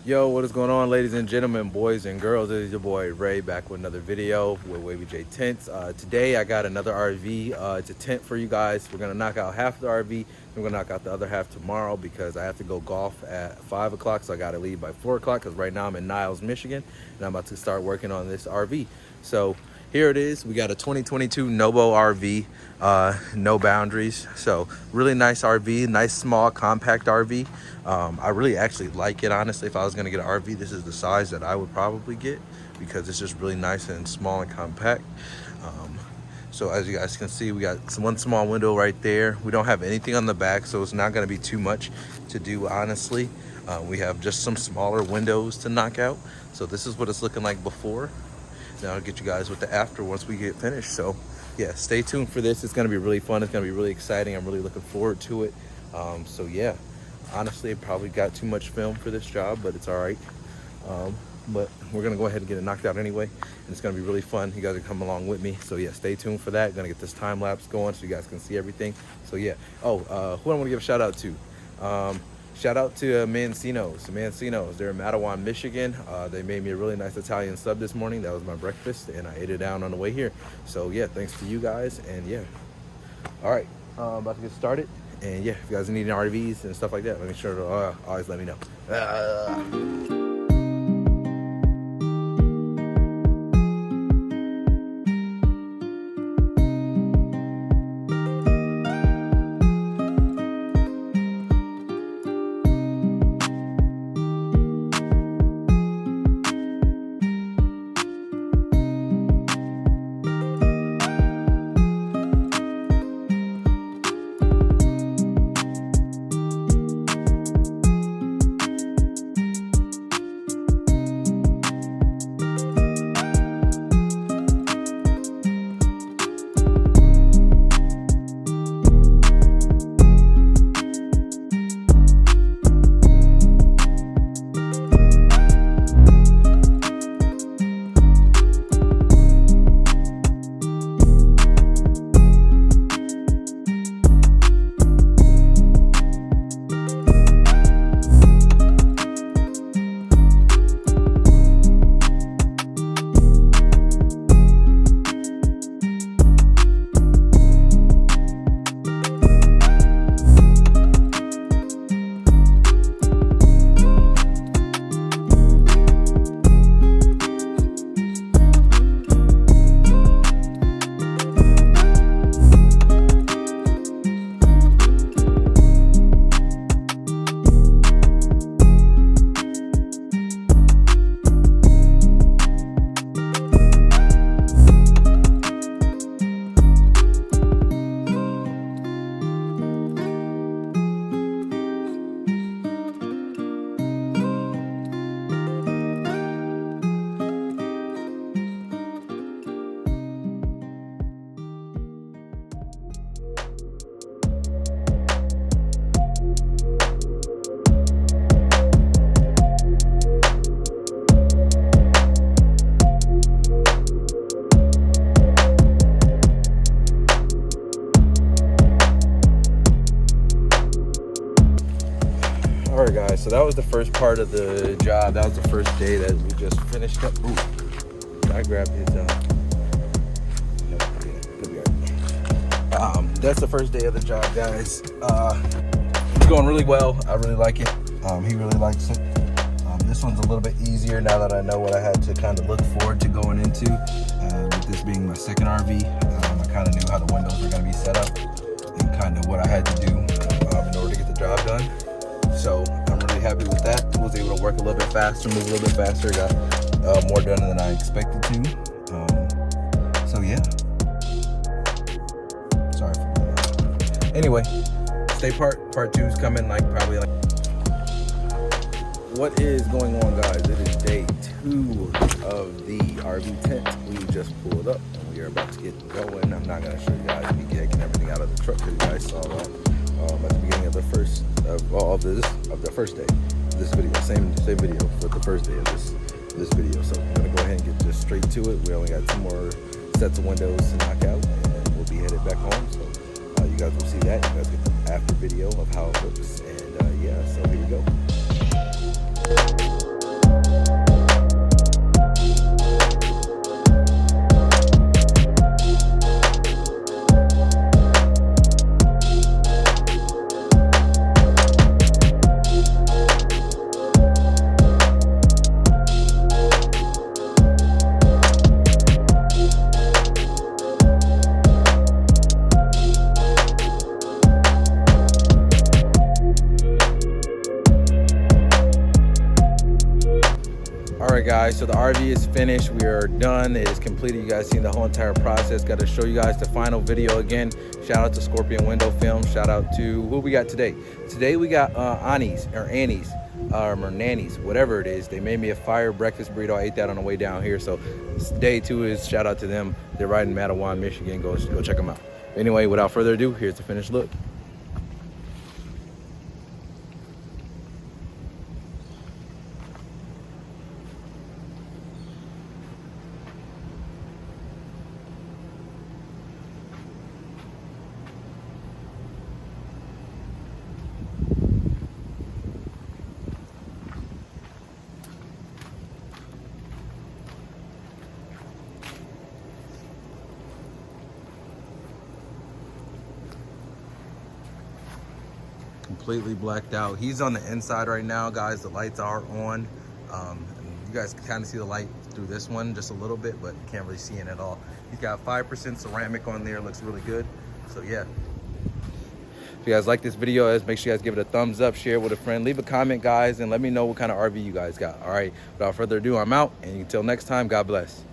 Yo, what is going on, ladies and gentlemen, boys and girls? It is your boy Ray back with another video with Wavy J Tents. Today I got another RV. It's a tent for you guys. We're gonna knock out half the RV. We're gonna knock out the other half tomorrow because I have to go golf at 5 o'clock, so I gotta leave by 4 o'clock because right now I'm in Niles, Michigan, and I'm about to start working on this RV. So here it is. We got a 2022 Nobo RV, no boundaries. So really nice RV, nice small compact RV. I really actually like it, honestly. If I was gonna get an RV, this is the size that I would probably get because it's just really nice and small and compact. So as you guys can see, we got one small window right there. We don't have anything on the back, so it's not gonna be too much to do, honestly. We have just some smaller windows to knock out. So this is what it's looking like before. Now I'll get you guys with the after once we get finished. So yeah, stay tuned for this. It's gonna be really fun. It's gonna be really exciting. I'm really looking forward to it. So yeah, honestly, I probably got too much film for this job, but it's all right. But we're gonna go ahead and get it knocked out anyway, and it's gonna be really fun. You guys are coming along with me. So yeah, stay tuned for that. Gonna get this time lapse going so you guys can see everything. So yeah. Oh, who I want to give a shout out to? Shout out to Mancino's. They're in Mattawan, Michigan. They made me a really nice Italian sub this morning. That was my breakfast, and I ate it down on the way here. So yeah, thanks to you guys, and yeah. All right, about to get started. And yeah, if you guys need any RVs and stuff like that, make sure to always let me know. All right, guys, so that was the first part of the job. That was the first day that we just finished up. Ooh, I grabbed his that's the first day of the job, guys. It's going really well. I really like it. He really likes it. This one's a little bit easier now that I know what I had to kind of look forward to going into. With this being my second RV, I kind of knew how the windows were going to be set up and kind of what I had to do in order to get the job done. So I'm really happy with that. I was able to work a little bit faster, move a little bit faster, got more done than I expected to. So yeah. Sorry for that. Anyway, stay part 2 is coming probably like. What is going on, guys? It is day 2 of the RV tent. We just pulled up and we are about to get going. I'm not gonna show you guys me getting everything out of the truck because you guys saw that at the beginning of the first the first day. This video, same video for the first day of this video. So I'm gonna go ahead and get just straight to it. We only got 2 more sets of windows to knock out, and then we'll be headed back home. So you guys will see that. You guys get the after video of how it looks, and yeah. So here we go. right, guys, so the RV is finished. We are done. It is completed. You guys seen the whole entire process. Got to show you guys the final video again. Shout out to Scorpion Window Film. Shout out to who we got today. Today we got Annie's or Annie's or Nanny's, whatever it is. They made me a fire breakfast burrito. I ate that on the way down here. So day 2 is shout out to them. They're right in Mattawan, Michigan. Go check them out. Anyway, without further ado, here's the finished look. Completely blacked out. He's on the inside right now, guys. The lights are on. You guys can kind of see the light through this one just a little bit, but you can't really see it at all. He's got 5% ceramic on there. Looks really good. So yeah, if you guys like this video, make sure you guys give it a thumbs up, share it with a friend, leave a comment, guys, and let me know what kind of RV you guys got. All right, without further ado, I'm out, and until next time, God bless.